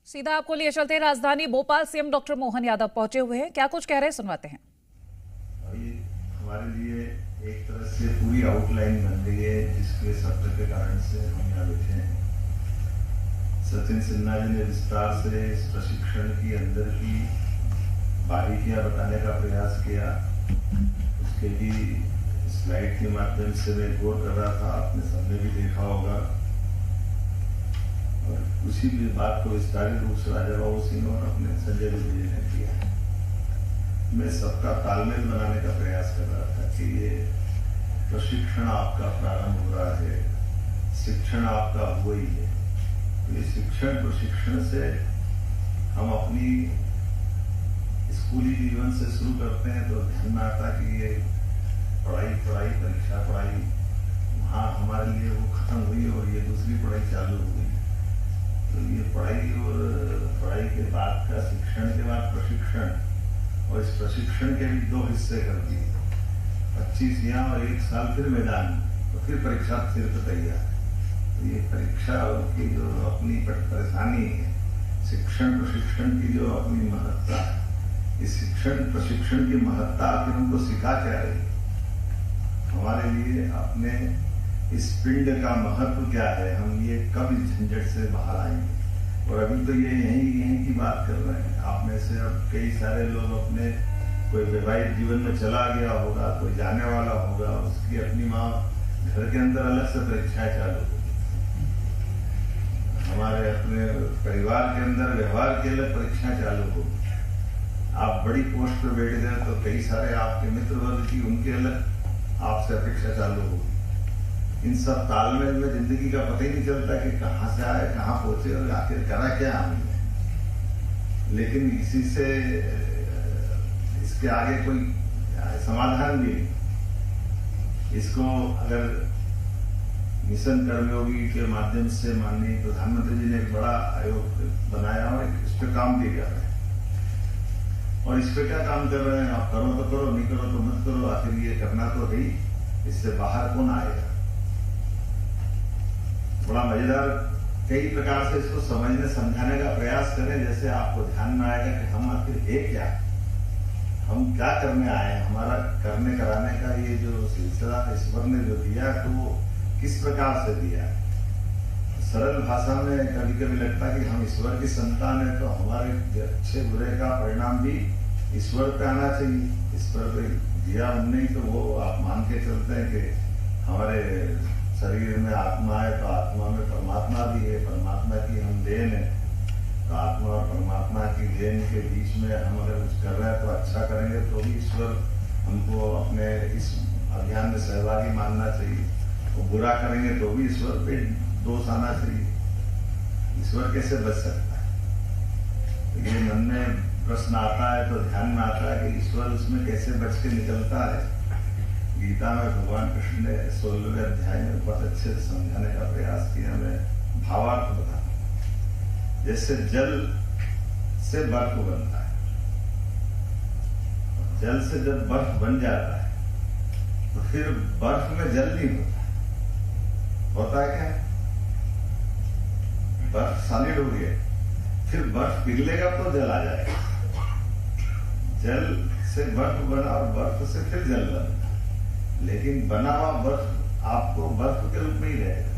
सीधा आपको लिए चलते हैं राजधानी भोपाल। सीएम डॉक्टर मोहन यादव पहुंचे हुए हैं, क्या कुछ कह रहे हैं सुनवाते हैं। अभी हमारे लिए एक तरह से पूरी आउटलाइन बन गई है, जिसके सत्य के कारण से हम यहाँ बैठे हैं। सचिन सिन्हा जी ने विस्तार से इस प्रशिक्षण की अंदर की बारीकियां बताने का प्रयास किया। उसके भी स्लाइड के माध्यम से मैं गौर कर रहा था, आपने सबने भी देखा होगा। और उसी भी बात को विस्तारित रूप से राजा बाबू सिंह और अपने संजय जी ने किया। मैं सबका तालमेल बनाने का प्रयास कर रहा था कि ये प्रशिक्षण आपका प्रारंभ हो रहा है, शिक्षण आपका हुआ ही है। तो ये शिक्षण प्रशिक्षण से हम अपनी स्कूली जीवन से शुरू करते हैं तो ध्यान में आता कि ये पढ़ाई परीक्षा पढ़ाई वहाँ हमारे लिए वो खत्म हुई और ये दूसरी पढ़ाई चालू हो गई। तो ये पढ़ाई और पढ़ाई के बाद का शिक्षण के बाद प्रशिक्षण, और इस प्रशिक्षण के भी दो हिस्से कर दिए, 25 यहाँ और 1 साल फिर मैदान, तो फिर परीक्षा सिर्फ तैयार। तो ये परीक्षा की जो अपनी परेशानी है, शिक्षण प्रशिक्षण की जो अपनी महत्ता है, इस शिक्षण प्रशिक्षण की महत्ता फिर हमको सिखा क्या रही। हमारे लिए अपने इस पिंड का महत्व क्या है, हम ये कब इस झंझट से बाहर आएंगे। और अभी तो ये यहीं की बात कर रहे हैं। आप में से अब कई सारे लोग अपने कोई वैवाहिक जीवन में चला गया होगा, कोई जाने वाला होगा, उसकी अपनी माँ घर के अंदर अलग से परीक्षाएं चालू होगी। हमारे अपने परिवार के अंदर व्यवहार के अलग परीक्षाएं चालू होगी। आप बड़ी पोस्ट पर बैठ गए तो कई सारे आपके मित्र वर्ग की उनकी अलग आपसे अपेक्षा चालू होगी। इन सब तालमेल में जिंदगी का पता ही नहीं चलता कि कहाँ से आए, कहाँ पहुंचे और आखिर करा क्या हमने। लेकिन इसी से इसके आगे कोई समाधान भी नहीं। इसको अगर मिशन कर्मयोगी के माध्यम से माननीय प्रधानमंत्री जी ने एक बड़ा आयोग बनाया और इस पे काम भी कर रहे हैं। और इस पे क्या काम कर रहे हैं, आप करो तो करो, नहीं करो तो मत करो, आखिर ये करना तो है ही। इससे बाहर कौन आएगा। बड़ा मजेदार, कई प्रकार से इसको समझने समझाने का प्रयास करें, जैसे आपको ध्यान में आएगा कि हम आखिर है क्या, हम क्या करने आए हैं। हमारा करने कराने का ये जो सिलसिला ईश्वर ने जो दिया तो वो किस प्रकार से दिया। सरल भाषा में कभी कभी लगता है कि हम ईश्वर की संतान है, तो हमारे अच्छे बुरे का परिणाम भी ईश्वर पे आना चाहिए। ईश्वर पे दिया हमने ही, तो वो आप मान के चलते हैं कि हमारे शरीर में आत्मा है तो आत्मा में परमात्मा भी है, परमात्मा की हम देन है। तो आत्मा और परमात्मा की देन के बीच में हम अगर कुछ कर रहे हैं तो अच्छा करेंगे तो भी ईश्वर हमको अपने इस अभियान में सहभागी मानना चाहिए। और बुरा करेंगे तो भी ईश्वर पे दोष आना चाहिए। ईश्वर कैसे बच सकता है। तो ये मन में प्रश्न आता है तो ध्यान में आता है कि ईश्वर उसमें कैसे बच के निकलता है। गीता में भगवान कृष्ण ने 16वें अध्याय में बहुत अच्छे से समझाने का प्रयास किया। मैं भावार्थ बताऊं। जैसे जल से बर्फ बनता है, जल से जब बर्फ बन जाता है तो फिर बर्फ में जल नहीं होता है क्या, बर्फ सॉलिड हो गया, फिर बर्फ पिघलेगा तो जल आ जाएगा। जल से बर्फ बना और बर्फ से फिर जल बना, लेकिन बना हुआ बर्फ आपको बर्फ के रूप में ही रहेगा।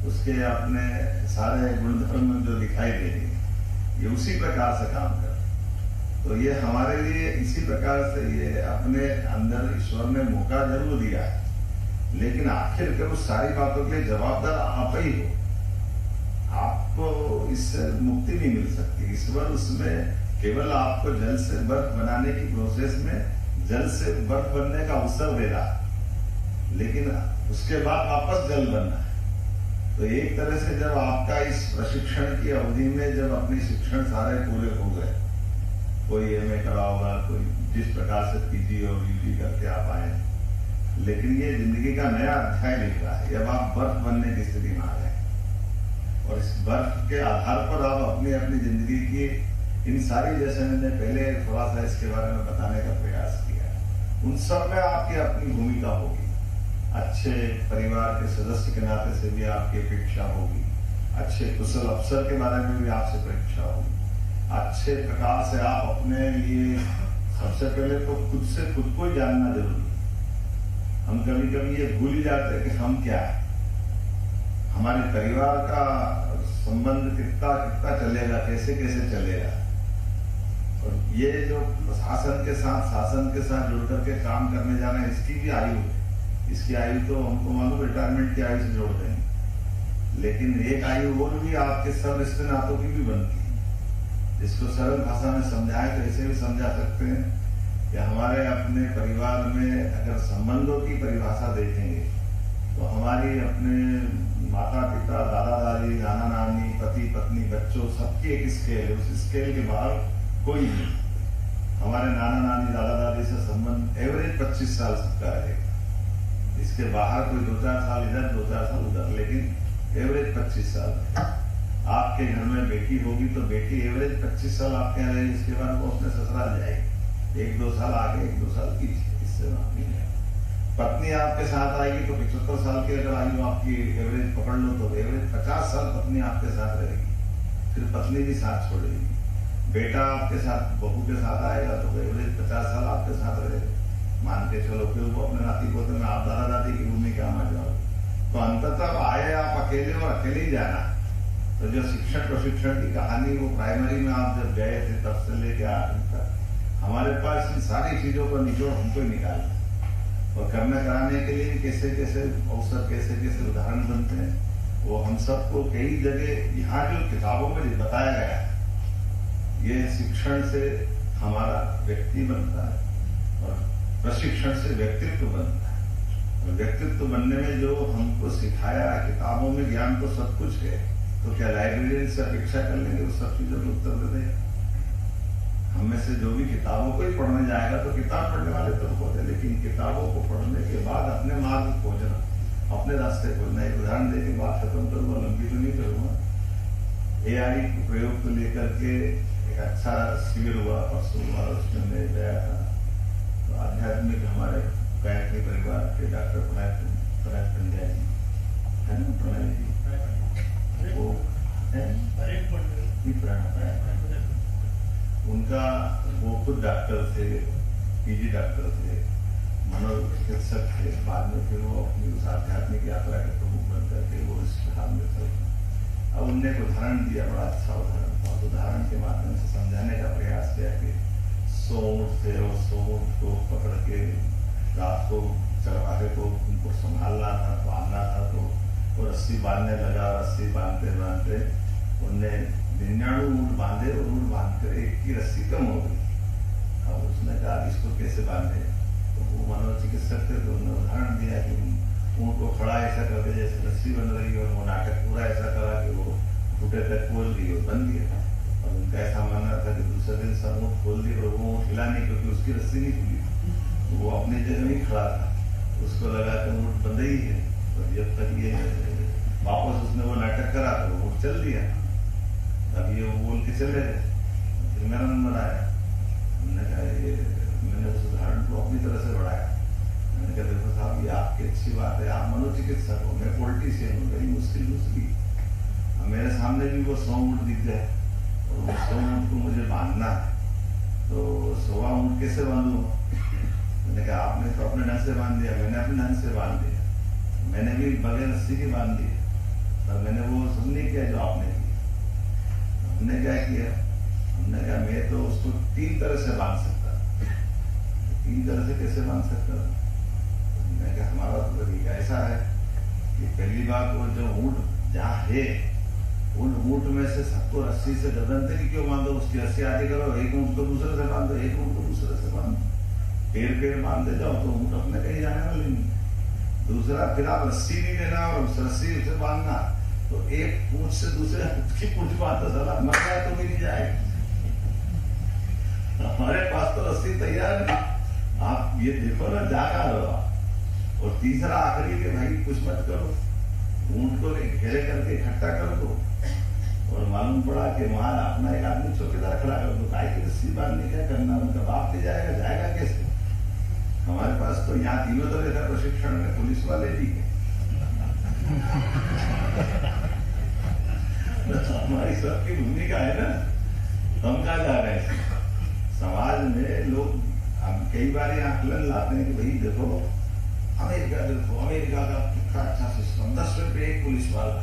उसके अपने सारे गुणधर्म जो दिखाई देंगे, ये उसी प्रकार से काम कर। तो ये हमारे लिए इसी प्रकार से ये अपने अंदर ईश्वर ने मौका जरूर दिया है, लेकिन आखिर कर उस सारी बातों के लिए जवाबदार आप ही हो। आपको इससे मुक्ति नहीं मिल सकती। ईश्वर उसमें केवल आपको जल से बर्फ बनाने की प्रोसेस में जल से बर्फ बनने का अवसर दे रहा है, लेकिन उसके बाद वापस जल बनना है। तो एक तरह से जब आपका इस प्रशिक्षण की अवधि में जब अपने शिक्षण सारे पूरे हो गए, कोई एमए करा होगा, कोई जिस प्रकार से पीजी और यूजी करके आप आए, लेकिन ये जिंदगी का नया अध्याय लिख रहा है। अब आप बर्फ बनने की स्थिति में आ गए और इस बर्फ के आधार पर आप अपनी अपनी जिंदगी की इन सारी, जैसे मैंने पहले थोड़ा सा इसके बारे में बताने का प्रयास किया, उन सब में आपकी अपनी भूमिका होगी। अच्छे परिवार के सदस्य के नाते से भी आपकी अपेक्षा होगी, अच्छे कुशल अफसर के बारे में भी आपसे परीक्षा होगी। अच्छे प्रकार से आप अपने लिए सबसे पहले तो खुद से खुद को ही जानना जरूरी है। हम कभी कभी ये भूल ही जाते हैं कि हम क्या है, हमारे परिवार का संबंध कितना कितना चलेगा, कैसे कैसे चलेगा। और ये जो शासन के साथ जुड़ करके काम करने जाना, इसकी भी आयु है। इसकी आयु तो हमको मालूम रिटायरमेंट की आयु से जोड़ देंगे, लेकिन एक आयु और भी आपके सब रिश्ते नातों की भी बनती है। इसको सरल भाषा में समझाएं तो ऐसे भी समझा सकते हैं कि हमारे अपने परिवार में अगर संबंधों की परिभाषा देखेंगे तो हमारी अपने माता पिता, दादा दादी, नाना नानी, पति पत्नी, बच्चों, सबकी एक स्केल है। उस स्केल के बाहर कोई नहीं। हमारे नाना नानी, दादा दादी से संबंध एवरेज 25 साल सबका रहेगा। इसके बाहर कोई 2-4 साल इधर, 2-4 साल उधर, लेकिन एवरेज 25 साल। आपके घर में बेटी होगी तो बेटी एवरेज 25 साल आपके यहाँ रहेगी, इसके बाद वो अपने ससुराल जाएगी, 1-2 साल आगे, 1-2 साल पीछे, इससे बात नहीं है। पत्नी आपके साथ आएगी तो 75 साल की अगर आयु आपकी एवरेज पकड़ लो तो एवरेज 50 साल पत्नी आपके साथ रहेगी, फिर पत्नी भी साथ छोड़ेगी। बेटा आपके साथ, बहू के साथ आएगा तो एवरेज 50 साल आपके साथ रहेगा, मान के चलो। फिर वो अपने नाती पोते में आप दादा दादी की भूमिका में जाओ, तो अंततः आए आप अकेले और अकेले ही जाना। तो जो शिक्षण प्रशिक्षण की कहानी, वो प्राइमरी में आप जब गए थे तब से लेके आखिर तक हमारे पास इन सारी चीजों का निचोड़ हमको ही निकालना, और करने कराने के लिए कैसे कैसे अवसर, कैसे कैसे उदाहरण बनते हैं, वो हम सबको कई जगह यहाँ जो किताबों में बताया गया है, ये शिक्षण से हमारा व्यक्ति बनता है और प्रशिक्षण से व्यक्तित्व बनता है। और व्यक्तित्व बनने में जो हमको सिखाया है, किताबों में ज्ञान तो सब कुछ है, तो क्या लाइब्रेरियन से अपेक्षा कर लेंगे उस सब चीजों का उत्तर दे देगा? हम में से जो भी किताबों को ही पढ़ने जाएगा तो किताब पढ़ने वाले तो होते, लेकिन किताबों को पढ़ने के बाद अपने मार्ग खोजना, अपने रास्ते खोजना। एक उदाहरण दे के बात खत्म करूंगा, लंबी तो नहीं करूंगा। AI प्रयोग को लेकर के एक अच्छा शिविर हुआ परसों हुआ, उसमें मैं गया था। तो आध्यात्मिक हमारे गायत्री परिवार के डॉक्टर प्रणय पंड्या जी है ना, प्रणय जी, वो है उनका, वो खुद डॉक्टर थे, PG डॉक्टर थे, मनोचिकित्सक थे। बाद में फिर वो अपनी उस आध्यात्मिक यात्रा के प्रमुख बन करके वो इस हाल में चल। अब उनने एक उदाहरण दिया, बड़ा अच्छा उदाहरण था। उदाहरण के माध्यम से समझाने का प्रयास किया कि 100 ऊँट थे और 100 ऊँट को पकड़ के रात को चरवाहे को उनको संभालना था, बांधना था। तो वो रस्सी बांधने लगा, रस्सी बांधते बांधते उनने 99 ऊँट बांधे और ऊँट बांधकर एक की रस्सी कम हो गई। अब उसने कहा इसको कैसे बांधे, तो वो मनोचिकित्सक थे, तो उन्होंने उदाहरण दिया कि ऊँट को खड़ा ऐसा कर दे जैसे रस्सी बन रही है, और वो नाटक पूरा ऐसा करा कि वो घुटे तक खोल दी और बन गया। और उनका ऐसा मानना था कि दूसरे दिन सब ऊँट खोल दी, और वो ऊँट हिला नहीं क्योंकि उसकी रस्सी नहीं खुली, वो अपनी जगह नहीं खड़ा था। उसको लगा कि ऊँट बंद ही है, और जब तक ये वापस उसने वो नाटक करा तो वो ऊँट चल दिया। अब ये वो बोल के चले गए। फिर मेरा नंबर आया, मैंने कहा ये, मैंने उस उदाहरण को अपनी तरह से बढ़ाया। मैंने कहा देखो साहब, ये आपकी अच्छी बात है, आप मनोचिकित्सक हो, मैं पॉलिटिशियन हूँ, मेरी मुश्किल दूसरी। अब मेरे सामने भी वो 100 ऊँट दिख गए और वो 100 ऊँट को मुझे बांधना है, तो 100वां ऊँट कैसे बांधूं? मैंने कहा आपने तो अपने ढंग से बांध दिया, मैंने अपने ढंग से बांध दिया, मैंने भी बगैर रस्सी के बांध दिया, पर मैंने वो सब नहीं किया जो आपने किया। हमने क्या किया, हमने कहा मैं तो उसको 3 तरह से बांध सकता। 3 तरह से कैसे बांध सकता? मैंने कहा हमारा तो तरीका ऐसा है कि पहली बात वो जो ऊँट जहाँ है, उन ऊँट में से सबको रस्सी से गर्दन तक क्यों बांधो, उसकी रस्सी आगे करो, एक ऊँट को दूसरे से बांधो, एक ऊँट को दूसरे से बांधो, पेड़ बांधते जाओ तो ऊँट अपने कहीं जाने वाले नहीं। दूसरा, फिर आप रस्सी नहीं लेना और उस रस्सी से बांधना, तो एक पूंछ से दूसरे की पूंछ बांधता चला, मर जाए तो भी नहीं जाएगा। हमारे पास तो रस्सी तैयार नहीं, आप ये देखो ना जागा रहो। और तीसरा आखिरी के भाई कुछ मत करो, ऊँट को घेरे करके इकट्ठा कर दो, और मालूम पड़ा कि वहां अपना एक आदमी चौकीदार खड़ा कर दो, गाय की रस्सी बांधने क्या करना, उनका बाप ले जाएगा, जाएगा कैसे? हमारे पास तो यहाँ तीनों तरह का प्रशिक्षण में पुलिस वाले भी है। हमारी सबकी भूमिका है ना, हम कहाँ जा रहे हैं? समाज में लोग हम कई बार ये आकलन लाते हैं कि भाई देखो अमेरिका का कितना अच्छा सिस्टम, 10 रुपये एक पुलिस वाला,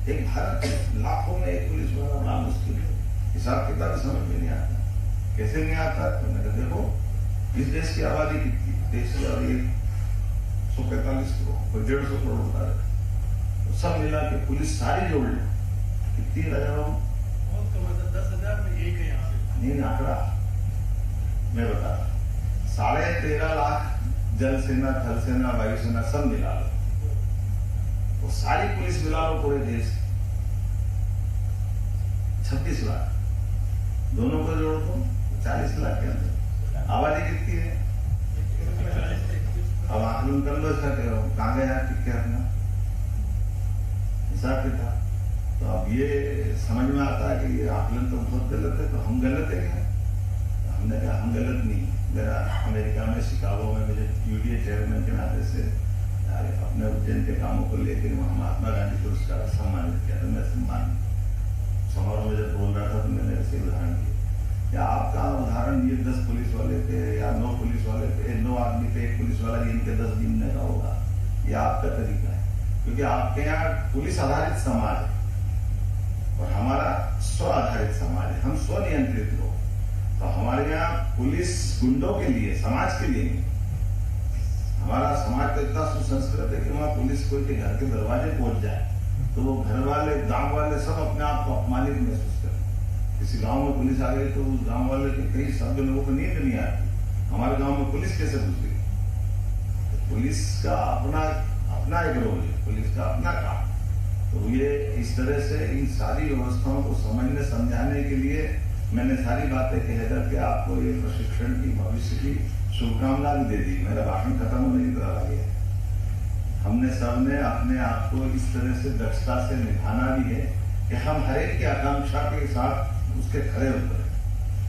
एक भारत लाखों में एक पुलिस वाला बड़ा मुश्किल है। हिसाब किताब समझ में नहीं आता, कैसे नहीं आता? तो मैंने देखो इस देश की आबादी कितनी, देश की आबादी 145 करोड़, 150 करोड़ होता है, तो सब मिला के पुलिस सारी जोड़ लो कितनी राजा बाबू? 10,000 में एक है यहाँ पे। नहीं आंकड़ा मैं बता, 13.5 लाख जल सेना, थल सेना, वायुसेना सब मिला लो, वो सारी पुलिस मिला लो पूरे देश, 26 लाख, दोनों को जोड़ दो 40 लाख के अंदर आबादी कितनी है? अब आकलन कर लो इसका, कहाँ गया ठीक है अपना हिसाब किताब। तो अब ये समझ में आता है कि ये आकलन तो बहुत गलत है, तो हम गलत है क्या? हमने कहा हम गलत नहीं। मेरा अमेरिका में शिकागो में मुझे यूडीए चेयरमैन के नाते से अपने उज्जैन के कामों को लेकर महात्मा गांधी पुरस्कार सम्मानित किया, तो मैं सम्मान समारोह में जब बोल रहा था तो मैंने ऐसे उदाहरण दिया कि आपका उदाहरण ये 10 पुलिस वाले थे या 9 पुलिस वाले थे, 9 आदमी थे, एक पुलिस वाला इनके 10 गिनने का होगा, ये आपका तरीका है। क्योंकि आपके यहाँ पुलिस आधारित समाज है और हमारा स्व आधारित समाज है, हम स्वनियंत्रित लोग। तो हमारे यहाँ पुलिस गुंडों के लिए, समाज के लिए नहीं। हमारा समाज तो इतना सुसंस्कृत है कि वहां पुलिस कोई के घर के दरवाजे पहुंच जाए तो वो घर वाले, गांव वाले सब अपने आप को अपमानित महसूस करते। किसी गांव में पुलिस आ गई तो उस गांव वाले के कई शब्द लोगों को नींद नहीं आती, हमारे गांव में पुलिस कैसे घुस गई? तो पुलिस का अपना एक रोल है, पुलिस का अपना काम। तो ये इस तरह से इन सारी व्यवस्थाओं को समझने समझाने के लिए मैंने सारी बातें कह करके आपको ये प्रशिक्षण की भविष्य की शुभकामना भी दे दी। मेरा भाषण खत्म होने की तरह आ गया। हमने सबने अपने आप को इस तरह से दक्षता से निभाना भी है कि हम हर एक की आकांक्षा के साथ उसके खड़े उतरे।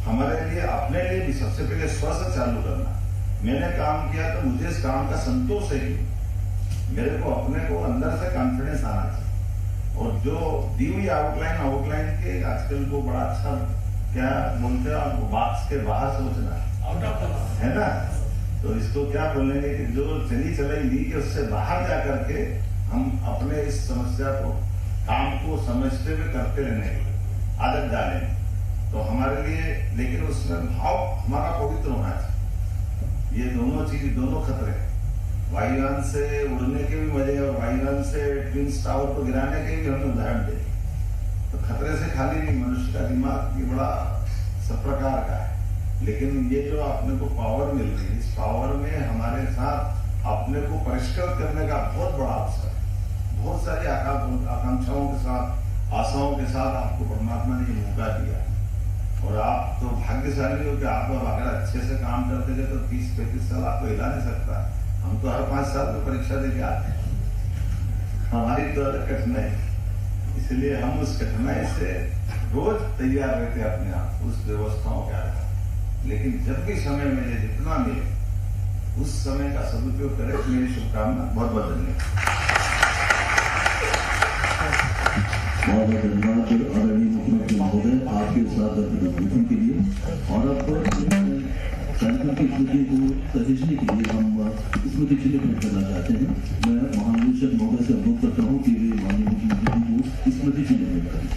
हमारे लिए, अपने लिए भी सबसे पहले स्व से चालू करना। मैंने काम किया तो मुझे इस काम का संतोष है, मेरे को अपने को अंदर से कॉन्फिडेंस आना चाहिए। और जो दी हुई आउटलाइन के आजकल को बड़ा अच्छा क्या बोलते हैं आप, बॉक्स के बाहर सोचना, आउट ऑफ द बॉक्स है ना? तो इसको क्या बोलेंगे कि जो चलाई ली कि उससे बाहर जाकर के हम अपने इस समस्या को, काम को समझते हुए करते रहने की आदत डालें तो हमारे लिए, लेकिन उसमें भाव हमारा पवित्र होना चाहिए। ये दोनों चीज, दोनों खतरे, वायुयान से उड़ने के भी मजे और वायुयान से ट्विन टावर को गिराने के भी हमने उदाहरण दे। तो खतरे से खाली नहीं, मनुष्य का दिमाग ये बड़ा सब प्रकार का है, लेकिन ये जो अपने को पावर मिल रही है, इस पावर में हमारे साथ अपने को परिष्कृत करने का बहुत बड़ा अवसर है। बहुत सारी आकांक्षाओं के साथ, आशाओं के साथ आपको परमात्मा ने ये मौका दिया और आप तो भाग्यशाली हो कि आप अगर अच्छे से काम करते गए तो 30-35 साल आपको हिला नहीं सकता। हम तो हर 5 साल में परीक्षा देके आते हैं, हमारी तो अलग कठिनाई, इसलिए हम उस कठिनाई से रोज तैयार रहते हैं अपने आप उस व्यवस्थाओं के आधार। लेकिन जब भी समय मिले, जितना मिले उस समय का सदुपयोग करें। मेरी शुभकामना, बहुत बहुत धन्यवाद। बहुत बहुत धन्यवाद आदरणीय मुख्यमंत्री महोदय आपके साथ ब्रीफिंग के लिए। और अब कार्यक्रम की स्मृति को सहेजने के लिए हम स्मृति चिन्ह भेंट करना चाहते हैं। मैं महानिदेशक महोदय से अनुरोध करता हूँ कि वे माननीय मुख्यमंत्री को स्मृति चिन्ह भेंट करें।